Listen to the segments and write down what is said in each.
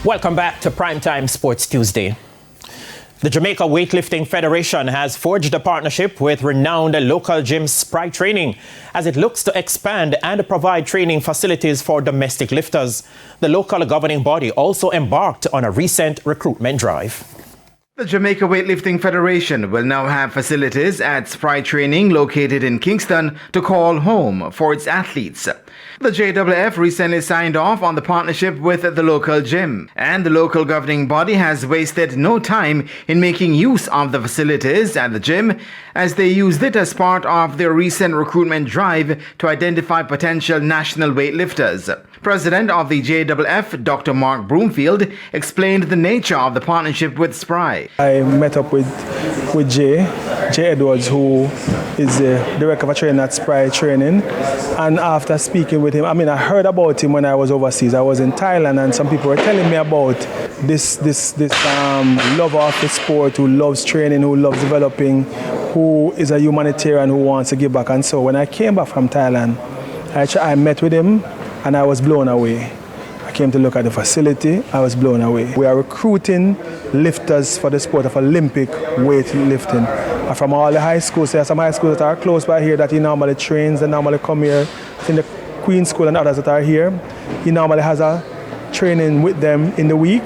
Welcome back to Primetime Sports Tuesday. The Jamaica Weightlifting Federation has forged a partnership with renowned local gym Spry Training as it looks to expand and provide training facilities for domestic lifters. The local governing body also embarked on a recent recruitment drive. The Jamaica Weightlifting Federation will now have facilities at Spry Training located in Kingston to call home for its athletes. The JWF recently signed off on the partnership with the local gym, and the local governing body has wasted no time in making use of the facilities at the gym as they used it as part of their recent recruitment drive to identify potential national weightlifters. President of the JWF, Dr. Mark Broomfield, explained the nature of the partnership with Spry. I met up with Jay Edwards, who is the director of training at Spry Training, and after speaking with him, I heard about him when I was overseas. I was in Thailand, and some people were telling me about this lover of the sport, who loves training, who loves developing, who is a humanitarian who wants to give back. And so when I came back from Thailand, I met with him, and I was blown away. I came to look at the facility, I was blown away. We are recruiting lifters for the sport of Olympic weightlifting. From all the high schools, there are some high schools that are close by here that he normally trains, and normally come here. In the Queen School and others that are here, he normally has a training with them in the week.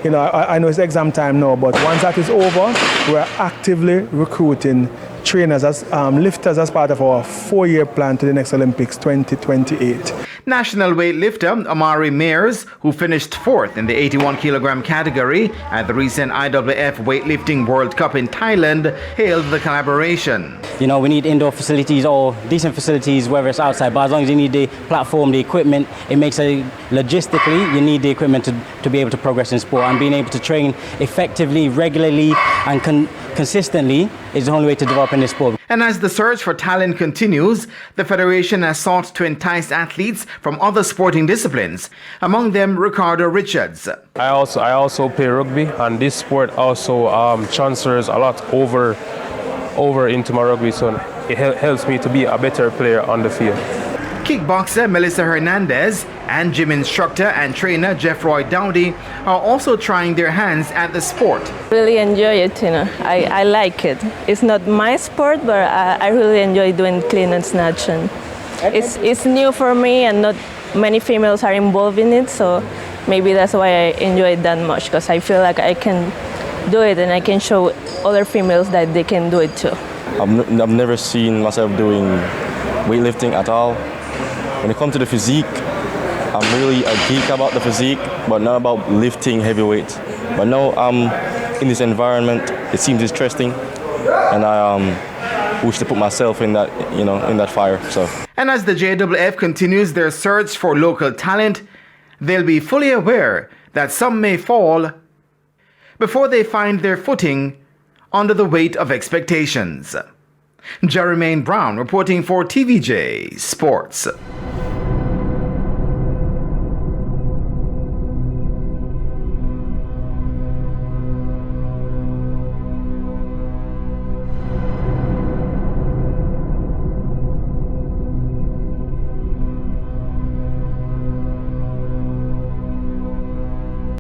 I know it's exam time now, but once that is over, we're actively recruiting trainers as lifters as part of our 4-year plan to the next Olympics 2028. National weightlifter Amari Mears, who finished 4th in the 81-kilogram category at the recent IWF Weightlifting World Cup in Thailand, hailed the collaboration. We need indoor facilities or decent facilities, whether it's outside, but as long as you need the platform, the equipment, it makes it logistically, you need the equipment to be able to progress in sport, and being able to train effectively, regularly, and consistently is the only way to develop in this sport. And as the search for talent continues, the Federation has sought to entice athletes from other sporting disciplines, among them Ricardo Richards. I also play rugby, and this sport also transfers a lot over into my rugby, so it helps me to be a better player on the field. Kickboxer Melissa Hernandez and gym instructor and trainer Jeffroy Dowdy are also trying their hands at the sport. Really enjoy it, I like it. It's not my sport, but I really enjoy doing clean and snatch. And it's new for me, and not many females are involved in it, so maybe that's why I enjoy it that much, because I feel like I can do it and I can show other females that they can do it too. I've never seen myself doing weightlifting at all. When it comes to the physique, I'm really a geek about the physique, but not about lifting heavy weights. But now I'm in this environment, it seems interesting, and I wish to put myself in that, in that fire. So. And as the JWF continues their search for local talent, they'll be fully aware that some may fall before they find their footing under the weight of expectations. Jermaine Brown reporting for TVJ Sports.